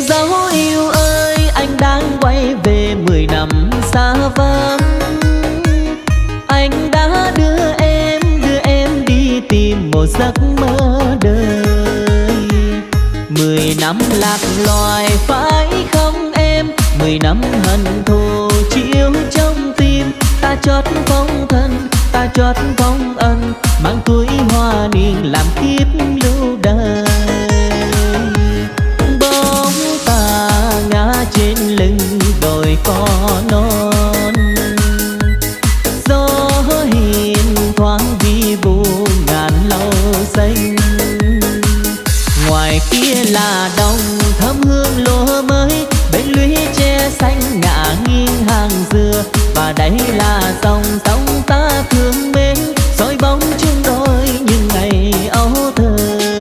dấu yêu ơi, anh đang quay về 10 năm xa vắng. Anh đã đưa em đi tìm một giấc mơ đời. 10 năm lạc loài phải không em? 10 năm hận thù chiếu trong tim. Ta chót phong thân, ta chót phong ân, mang tuổi hoa niên làm kiếp lưu đời. Bóng ta ngã trên lưng đồi cỏ non, gió hiền thoáng vi vu ngàn lâu xanh. Ngoài kia là đồng thơm hương lúa mới, bên lũy tre xanh ngả nghiêng hàng dừa, và đây là dòng sông